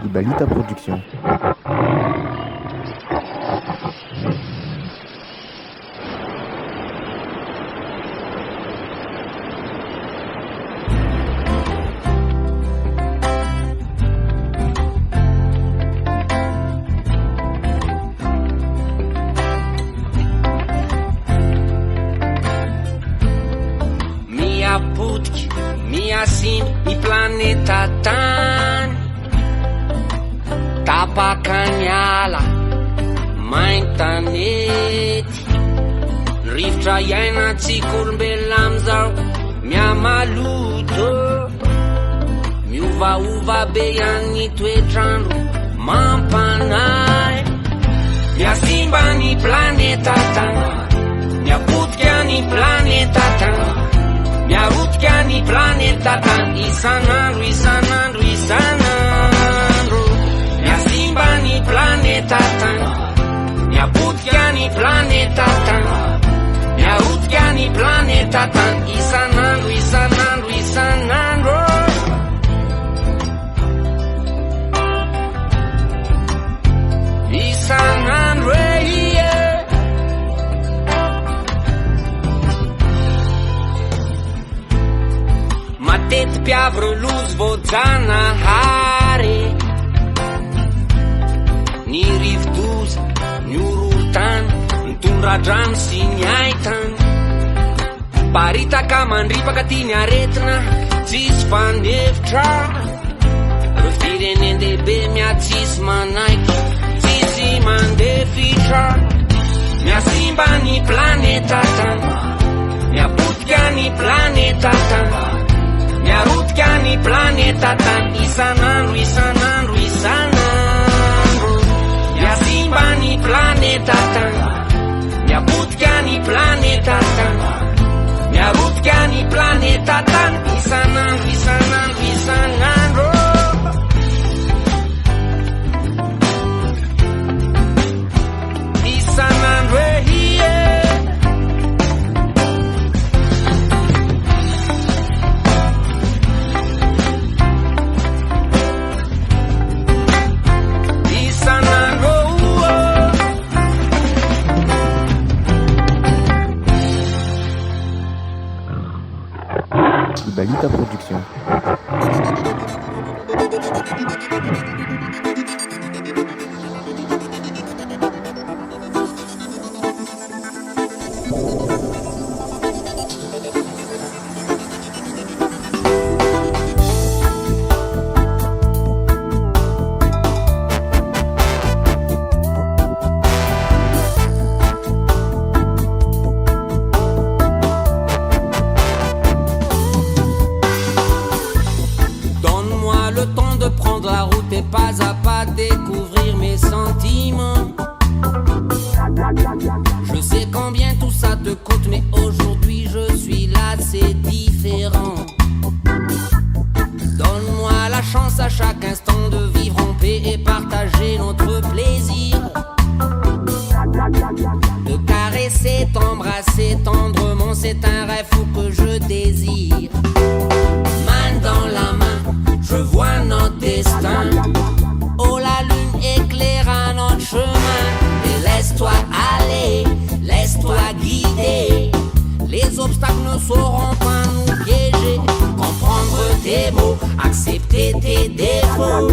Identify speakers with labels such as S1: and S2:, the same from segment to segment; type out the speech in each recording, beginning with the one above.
S1: Ibalita Production.
S2: Miapotky, miasiny ny planeta tany, tapakany ala maintanety. Rivotra iainantsika olombelona amizao miamaloto, miovaova be ihany toetrandro mampanay. Miasimba ny planeta tany, miapotika ny planeta tany, miarotika ny planeta tany, isanandro, isanandro, isanandro. Miasimba ny planeta tany, miapotika ny planeta tany, miarotika ny planeta tany, isanandro, isanandro, isanandro. Isanandro, yeah. Matety mpiavy lozy voajanahary, ny rivo-doza, ny orohotany, ny tondradrano sy ny haitany. Paritaka mandripaka ty ny aretina, tsisy fanevitra. Reo firenendehibe miatsisy manaiky, tsisy mandefitra. Miasimba ny planeta tany, miapotika ny planeta tany, miarotika ny planeta tany, isanandro, isanandro, isanandro. Miasimba ny planeta tany, miapotika ny planeta tany, miarotika ny planeta tany, isanandro, isanandro, isanandro. Isanandro, yeah.
S1: Ibalita Production.
S2: Pas à pas découvrir mes sentiments. Je sais combien tout ça te coûte, mais aujourd'hui je suis là, c'est différent. Donne-moi la chance à chaque instant de vivre en paix et partager notre plaisir. De caresser, t'embrasser tendrement, c'est un rêve fou que je désire. Main dans la main, je vois notre destin. Oh, la lune éclaira notre chemin. Et laisse-toi aller, laisse-toi guider. Les obstacles ne sauront pas nous piéger. Comprendre tes mots, accepter tes défauts.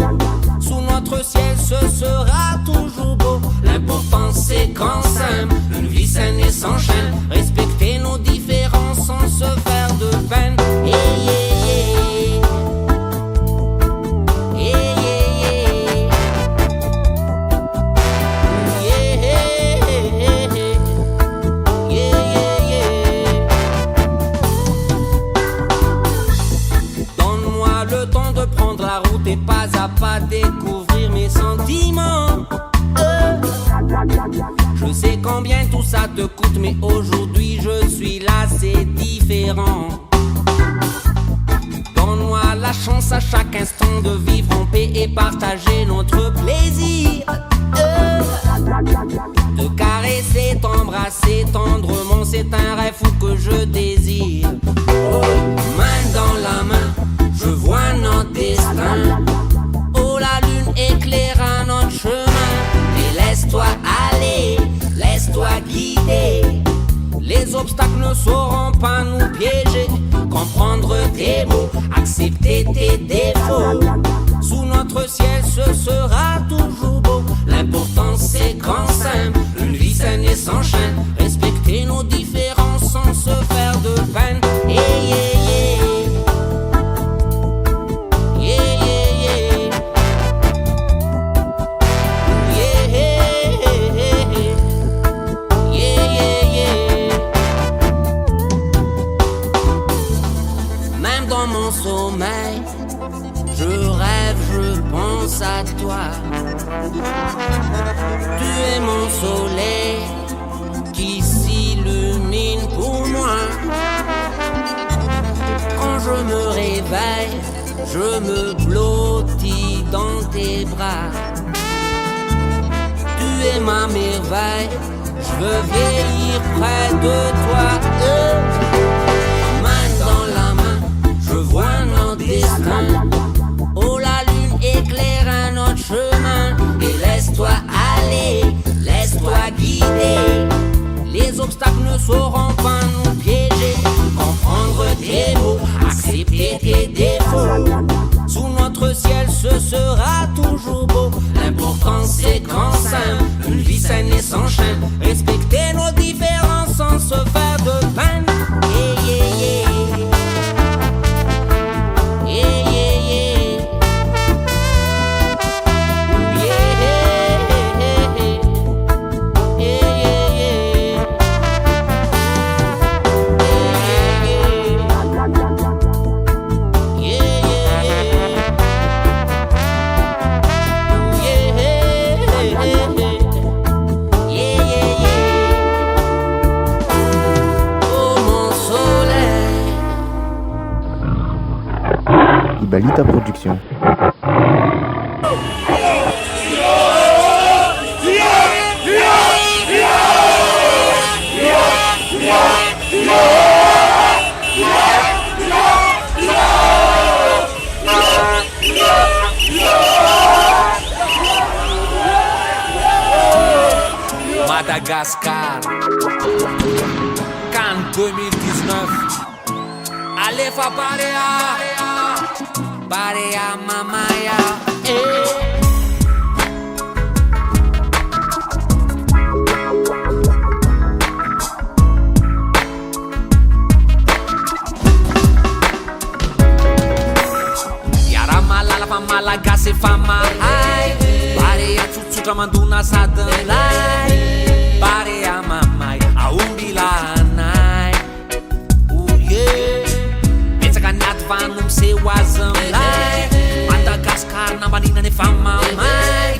S2: Sous notre ciel, ce sera toujours beau. L'important c'est qu'on s'aime, une vie saine et sans chaîne. Respecter nos différences sans se faire de peine. Yeah, yeah, yeah. Et pas à pas découvrir mes sentiments. Je sais combien tout ça te coûte, mais aujourd'hui je suis là, c'est différent. Donne-moi la chance à chaque instant de vivre en paix et partager notre plaisir. De caresser, t'embrasser tendrement, c'est un rêve fou que je désire. Oh, main dans la main, je vois notre destin. Oh, la lune est pas nous piéger. Comprendre tes mots, accepter tes défauts. Sous notre ciel, ce sera toujours beau. L'important c'est qu'en simple, une vie saine et sans chaîne. Respecter nos différences sans se faire de peine. Yeah, yeah, yeah. Yeah, yeah, yeah. Yeah, yeah, yeah. Yeah, yeah, yeah. Même dans mon sommeil, je rêve, je pense à toi. Tu es mon soleil qui s'illumine pour moi. Quand je me réveille, je me blottis dans tes bras. Tu es ma merveille, je veux vieillir près de toi. Main dans la main, je vois notre destin. Oh, la lune éclaire notre chemin. Et laisse-toi aller, laisse-toi guider. Les obstacles ne sauront pas nous piéger. Comprendre tes mots, accepter tes défauts. Sous notre ciel, ce sera toujours beau. L'important c'est qu'en simple, une vie saine et sans chaîne. Respecter nos différences sans se faire de peine. Yeah, yeah, yeah. Yeah, yeah, yeah. Yeah, yeah, yeah. Yeah, yeah, yeah.
S1: Ibalita Production.
S2: Madagascar, Cannes 2019. Alefa Barea Mamaya, Yara malala fa malagasy fa mahay. Barea tsotsotra mandona sady lay. Barea mamay, aomby lahanay. Oh yeah, betsaka niaty vanom se oazym lay. Madagasikara nambanina nefa mamay.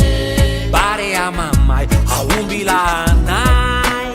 S2: Barea mamay, aomby lahanay.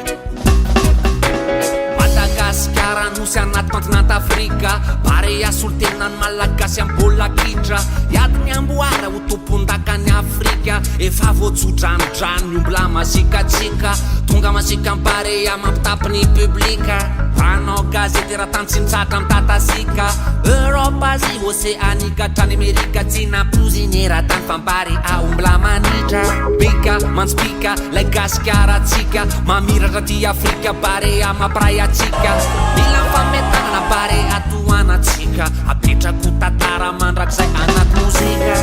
S2: Madagasikara nosy anaty kontinant'Afrika. Barea solontenany malagasy ambola kitra. Iady miamboara ho tompon-dakany Afrika. Efa voatsodranodrano miombola masikatsika. Tonga masika am Barea mampitapiny publika. Panao gazety raha tany tsy mitsatra mitatasika. Europa, Asie, Oceanika, hatrany Amerika. Tsy nampoziniera tany fa Barea aombola manitra. Bika, manspika, lay Gasikaratsika. Mamiratra ty Afrika, Barea mampiray atsika. Mila fametanana Barea toanatsika. Apetrako tantara mandrakizay anaty mozika.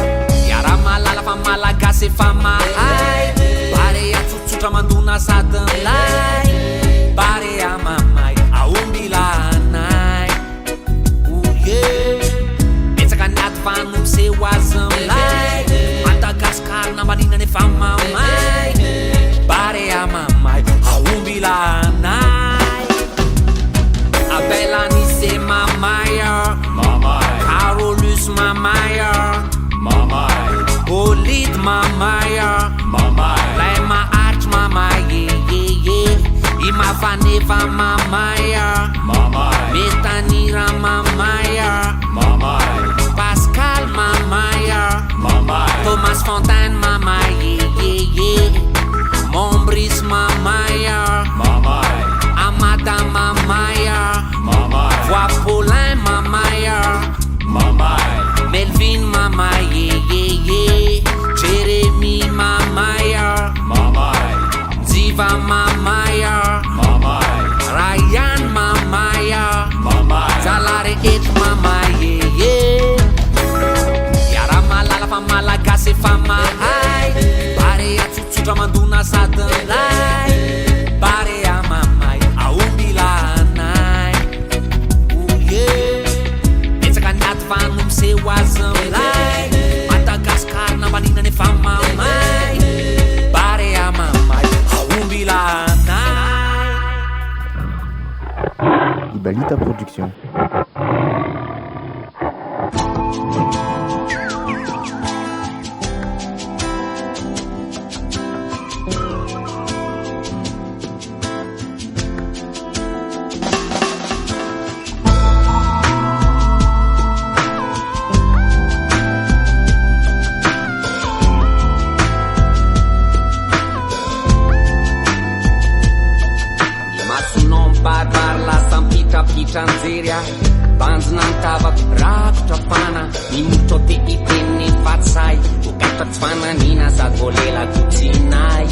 S2: Yara malala fa malagasy efa mahay. Barea tsotsotra mandona sady lay. Barea mamay, aomby lahanay. Oh yeah, betsaka niaty vanom se oazym lay. Madagasikara nambanina nefa mamay. Barea mamay, aomby lahanay. Abelanice mamaya, Carolus mamaya, Olid mamaya, Laima Arch mamaya, Imavaneva mamaya, Metanira mamaya, Pascal mamaya, Thomas Fontaine mamaya, Mombris mamaya, Amada mamaya, Voix Paulin mamaya, Melvin mamaya, Jeremy mamaya, Ziva mamaya, Ryan mamaya, fa malagasy efa mahay bare atsotsotra mandona sadinlay bare amamay aomby lanay oye etsaka anaty fanomseho azanlay Madagascar maninany efa mamay bare amamay aomby lanay
S1: Ibalita Production.
S2: Tranjeria banjina nitavako rakotra fana mimotra te iteniny fatsay okatra tsy fananina sady voalelako tsinay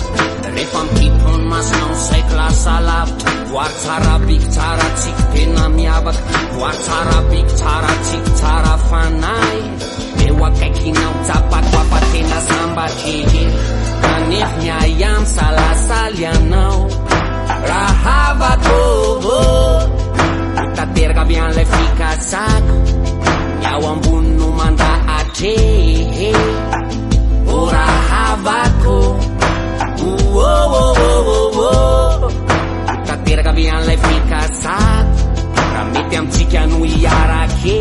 S2: rehefa mikipony masinao saiko lasa lavitra voary tsara biky tsara tsiko tena miavaka voary tsara biky tsara tsiko tsara fanay eo akaikinao tsapako afatena sambatreke kanefa miay am salasaly anao rahavako tateraka avy an'ilay fikasako miao ambony no mandrahatrehe ora havako tateraka avy an'ilay fikasako raha mety amitsika no iarake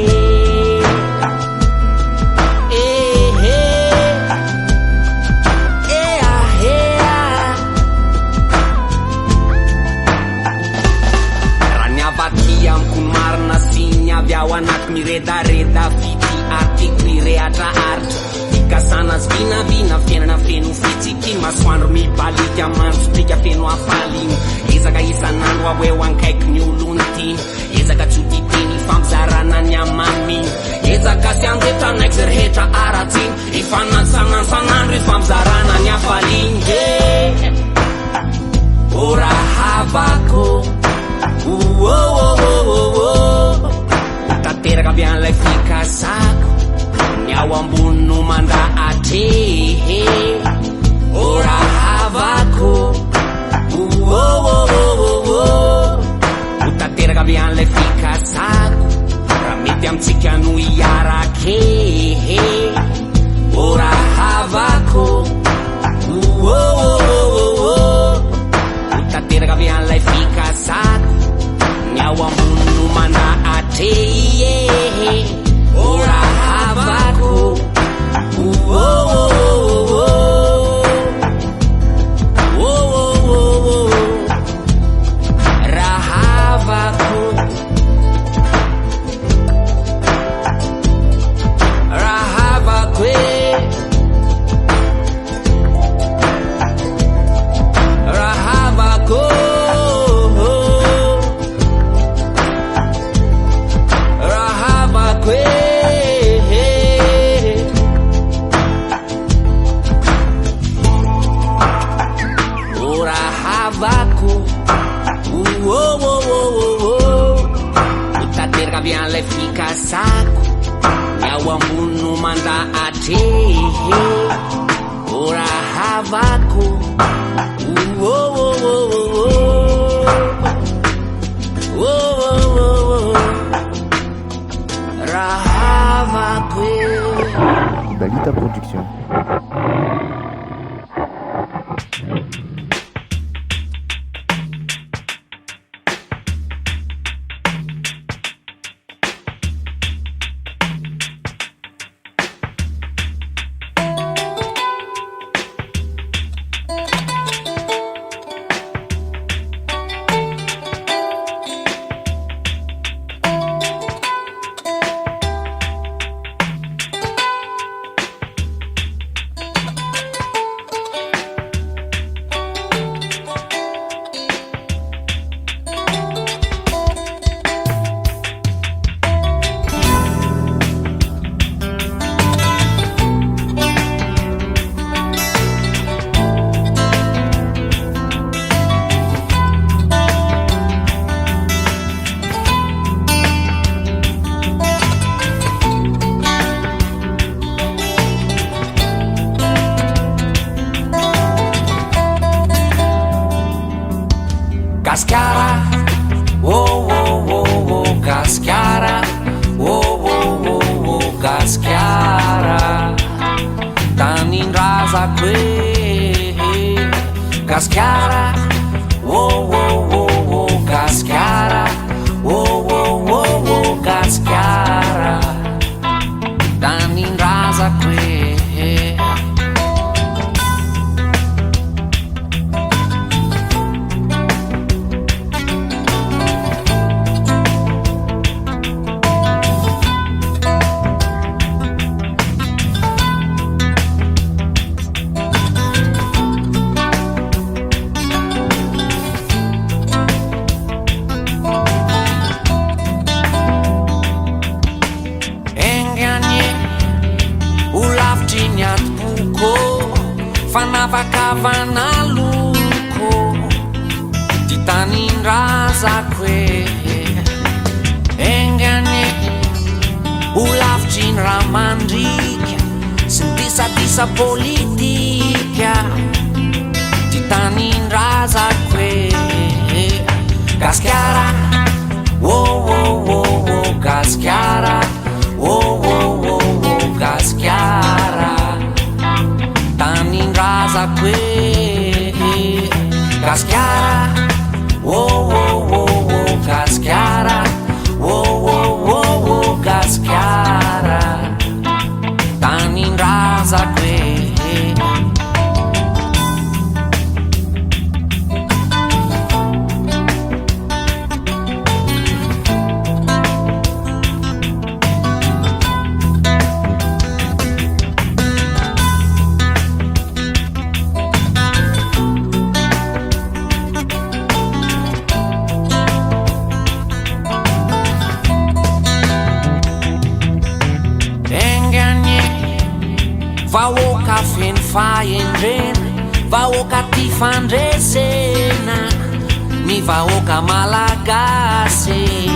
S2: amiko marina siny avy ao anaty miredareda vity artiky mirehatra aritra fikasana azy vinavina fiainana feno fitsikiny masoandro mibalika manjotrika feno afaliny ezaka isanandro ao eo ankaiky ny olony tiny ezaka tsy hotiteny fampizarana ny amaminy ezaka sy andetranaiky zay rehetra aratsiny ifanansanansanandro ifampizarana ny afaliny ora havako tateraka avy an'ilay fikasako ny ao ambony no mandrahatrehe ora havako tateraka avy an'ilay fikasako raha mety amitsika no iarake ora havako tateraka avy an'ilay fikasako ny ao ambony no mandrahatrehe ora havako rahavako rahavako rahavako tateraka avy an'ilay fikasako ny ao ambony no mandrahatrehe ora havako rahavako
S1: Ibalita Production.
S2: raza qui Cascara, oh oh oh oh, Cascara, oh oh oh oh, Cascara, Danin raza qui. Fanavakavana luko Titanin raza kwe Engane Ulavcin ramandrika Sintisa-tisa politika Titanin raza kwe Cascara Oh oh oh oh Cascara Oh oh oh oh Cascara Tanin raza qui Cascara, oh oh oh oh, Cascara, oh oh oh oh, Cascara, Tanin raza qui. Vaoka fenfaendrena vaoka ty fandresena ny vaoka malagasy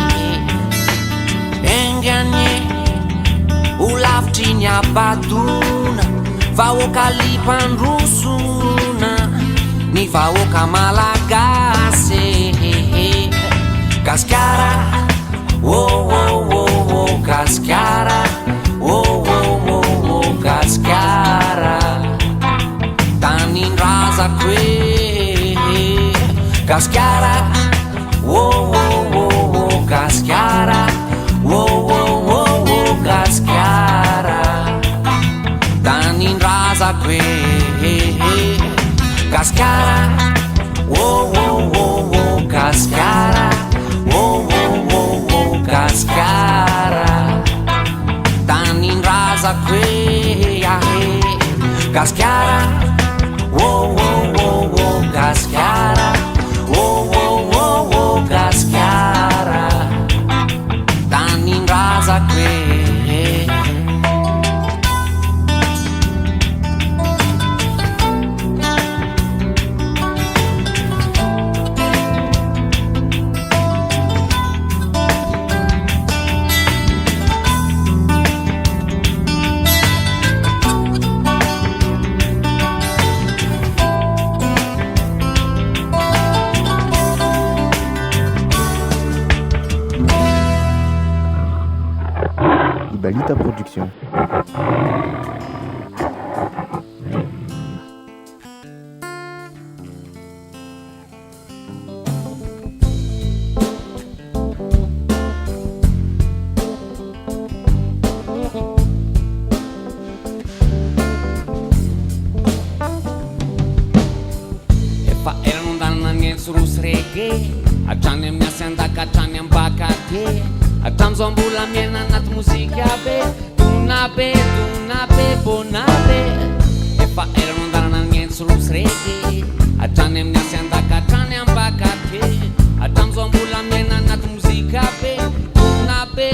S2: engane ho lavitry ny abadona vaoka limpandrosona ny vaoka malagasy Cascara oh oh oh oh Cascara oh oh oh oh Cascara Tanin raza qui Cascara oh oh oh oh Cascara oh oh oh oh Cascara Tanin raza qui Cascara oh oh oh oh Cascara oh oh oh oh Cascara Tanin raza qui Cascara oh oh oh oh Cascara oh oh oh oh Cascara Tanin raza qui.
S1: Balita Production.
S2: Efa erano dananien surus reggae Atrany amin'ny asiandaka atrany ambakate Atamzo mbola miaina anaty mozika be Dona be bona be Efa erano andarana nientso rosy reggae Atrany amin'ny asiandaka atrany ambakate Atamzo mbola miaina anaty mozika be Dona be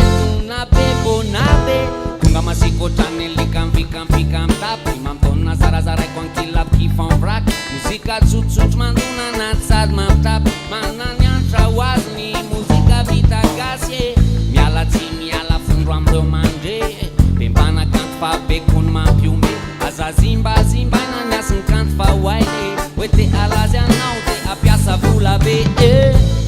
S2: bona be Tonga masiko otrany likampikampikampi tapy Mampitona zarazaraiko ankilapy kifambraky Muzika tsotsotro mandona anaty sady mampitapy Mananiantra ho azy ny mozika vita gasy Miala tsy miala fondro amreo mandre Bembanakanto fa bekony mampiome Azazimbazimbaina miasy ny kanto fa hoaile Hoe te alazy anao te ampiasa vola be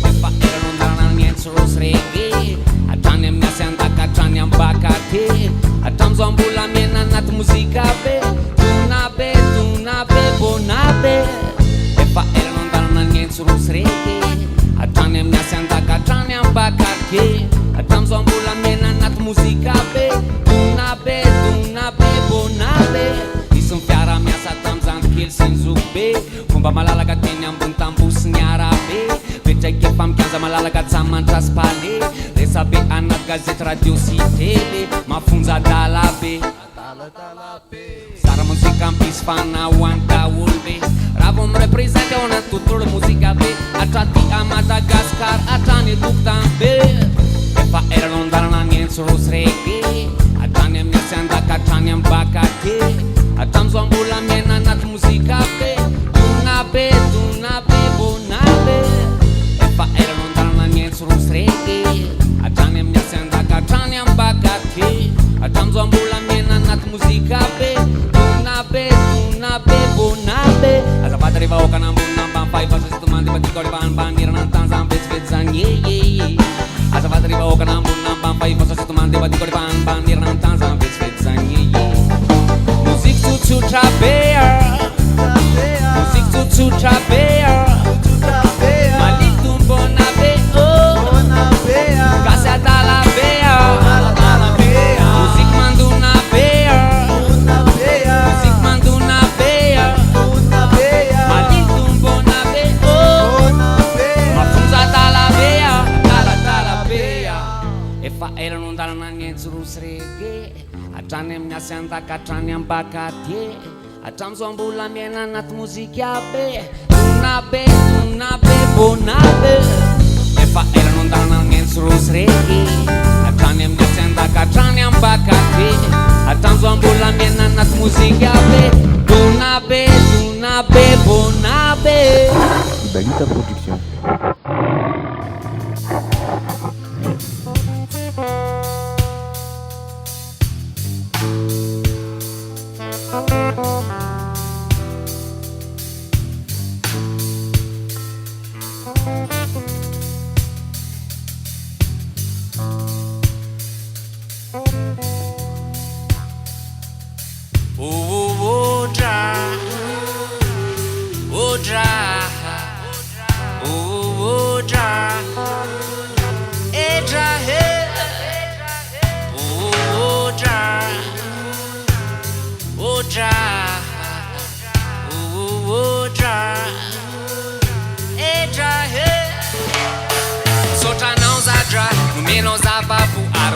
S2: Efa erano andarana nientso rosy reggae Atrany amin'ny asiandaka atrany ambakate Atramzo mbola miaina anaty mozika be Dona be malalaka teny ambony tambosiny arabe petraky efa mikianja malalaka tsamantrasy-pale resabe anaty gazety radio sy tele mafonja dalabe Zara muzika mpisy fanao any daholo be raha vao mirepresente ao anaty tontolo mozika be hatraty a Madagasikara hatrany tokotany be efa eranao an-dalana nientso rosy rege hatrany amin'ny asy andaka hatrany amin'ny bakate hatramizao mbola miaina anaty mozika be donabe bonabe efa eranao an-dalana nientso rosy rege hatrany amin'ny asy andaka hatrany amin'ny bakate hatramizao mbola miaina anaty mozika be donabe bonabe azafady rehefa okana ambonina ambanipahifasosytomany defa tiako rehefa ambanirana ny tany zany vetsivetsy zany yeyeye azafady rehefa okana ambonina ambanipahifasosytomany defa tiako rehefa ambanirana ny tany zany vetsivetsy zany yeye muziky tsotsotra be muziky tsotsotra be malitombona be gasy adala be muziky mandona be muziky mandona be malitombona be mafonja dala be dala be efa elano andalana nientso rosy rege hatrany amin'ny asy andaka hatrany ambakatie hatramizao mbola miaina anaty mozika be donabe bonabe efa elano andalana nientso rosy rege hatrany amin'ny asy andaka hatrany ambakatie hatramizao mbola miaina anaty mozika be donabe bonabe
S1: Balita Production.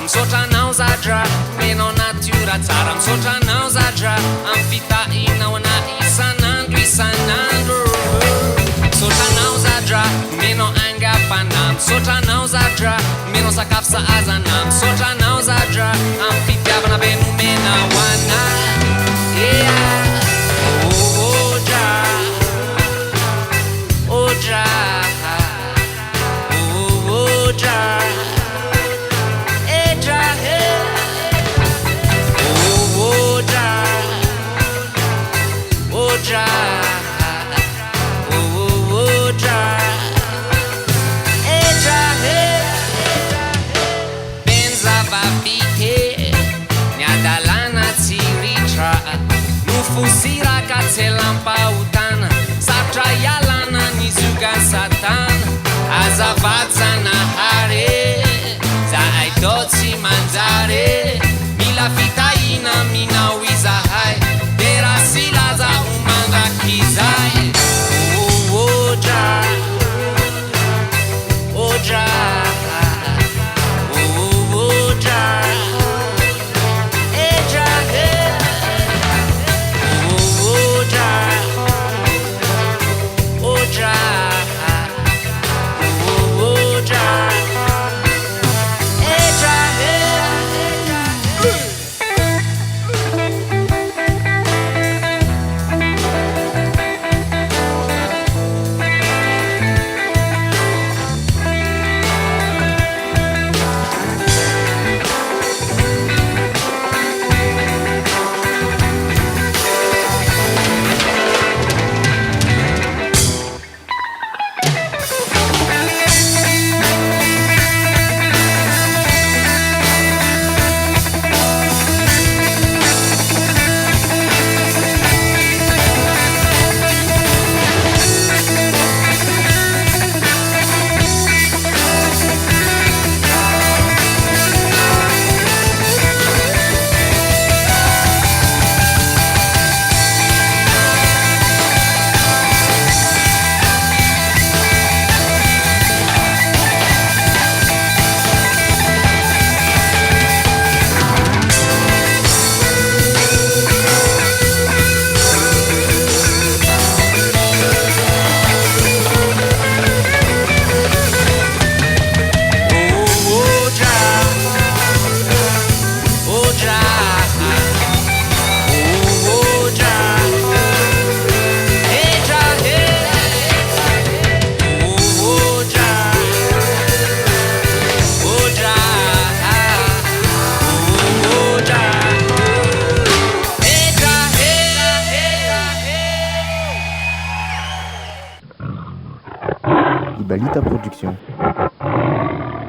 S2: Misotranao zadra, menao natyora tsara misotranao zadra amin'ny fitahinao ana isanandro misotranao zadra, menao angapana misotranao zadra, menao sakafo sahazana misotranao zadra amin'ny fitiavana be nomenao ana Fusiraka tselampautana satra yalana nizuga satana azavatsana hare za aidotsi manjare mila fitaina mina wizahai derasilaza umanga kizai oja
S1: Balita Production.